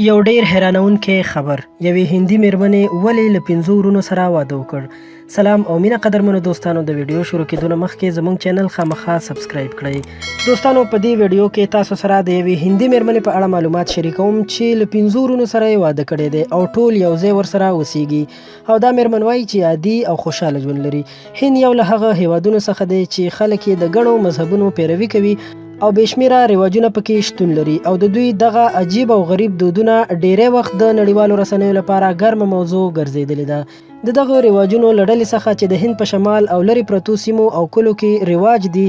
یو ډیر حیرانونکی خبر، یوې هندي میرمنې ولې له 5 ورونو سره واده وکړ. سلام او مینه قدرمنو دوستانو، د ویډیو شروع کېدو نه مخکې زموږ چینل خامخا سبسکرایب کړئ. دوستانو، په دې ویډیو کې تاسو سره د یوې هندي میرمنې په اړه معلومات شریکوم چې له 5 ورونو سره یې واده کړی دی او ټول یو ځای ورسره اوسیږي. او دا میرمن وایي چې عادي او خوشحاله ژوند لري. هند یو له هغه هیوادونو څخه دی چې خلک یې د ګڼو مذهبونو پیروي کوي او بېشمېره رواجونه پکې شتون لري، او د دوی دغه عجیب او غریب دودونه ډیری وخت د نړیوالو رسنیو لپاره ګرمه موضوع ګرځېدلې ده. د دغه رواجونو له ډلې څخه چې د هند په شمال او لرې پرتو سیمو او کلو کې رواج دي،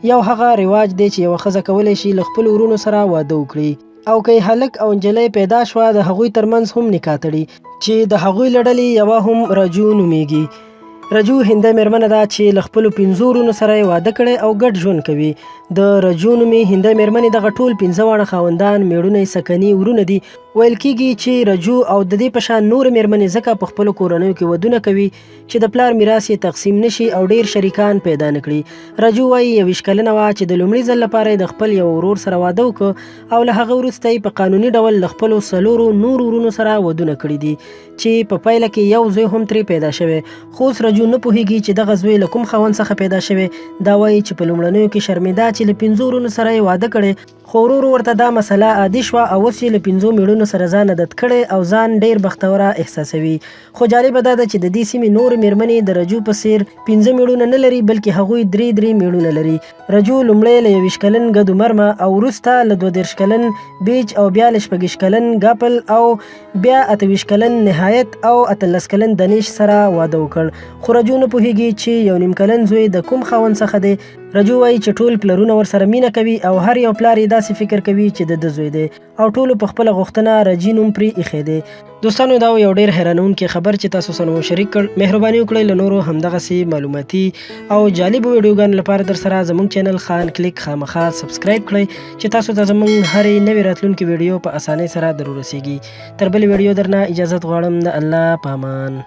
یو هغه رواج دی چې یوه ښځه کولی شي له خپلو ورونو سره واده وکړي، او که هلک او نجلۍ پیدا شوه د هغوی ترمنځ هم نکاح تړي، چې د هغوی له ډلې یوه هم رجو نومیږي. رجو هندۍ میرمنه ده چې له خپلو 5 ورونو سره یې واده کړی او ګډ ژوند کوي. د رجو نومي هندۍ میرمنې دغه ټول 15 واړه خاوندان میړونه یې سکني ورونه دي. ویل کېږي چې رجو او د دې په شان نور میرمنې ځکه په خپلو کورنیو کې ودونه کوي چې د پلار میراث یې تقسیم نشي او ډیر شریکان پیدا نه کړي. رجو وایي 21 کلنه وه چې د لومړي ځل لپاره یې د خپل یو ورور سره واده وکړ او له هغه وروسته یې په قانوني ډول له خپلو 4 نور ورونو سره ودونه کړي دي چې په پایله کې یو زوی هم ترې پیدا شوی. خو اوس رجو نه پوهېږي چې دغه زوی له کوم خاوند څخه پیدا شوی. دا وایي چې په لومړنیو کې شرمېده چې له 5 ورونو سره یې واده کړی، خو ورو ورته دا مسله عادي شوه او اوس یې له 5 میړونو سره ځان عادت کړی او ځان ډیر بختوره احساسوي. خو جالبه دا ده چې د دې سیمې نورې میرمنې د رجو په څیر 5 میړونه نه لري، بلکې هغوی 3 میړونه لري. رجو لومړی له 21 کلن ګدو مرمه او وروسته له 32 کلن بیج او بیا له 14 کلن ګاپل او بیا 28 کلن نهایت او 18 کلن دنیش سره واده وکړ. خو رجو نه پوهېږي چې یو نیم کلن زوی د کوم خاوند څخه دی. رجو وایي چې ټول پلرونه ورسره مینه کوي او هر یو پلار یې داسې فکر کوي چې د زوی دی او ټولو په خپله غوښتنه رجي نوم پرې ایښی دی. دوستانو، دا یو ډیر حیرانونکی خبر چې تاسو سره مو شریک کړ. مهرباني وکړئ له نورو همدغسې معلوماتي او جالبو ویډیوګانو لپاره در سره زموږ چینل خان کلیک خامخا سبسکرایب کړئ چې تاسو ته زموږ هرې نوې راتلونکې ویډیو په اسانۍ سره در ورسیږي. تر بلې ویډیو درنه اجازت غواړم. د الله په امان.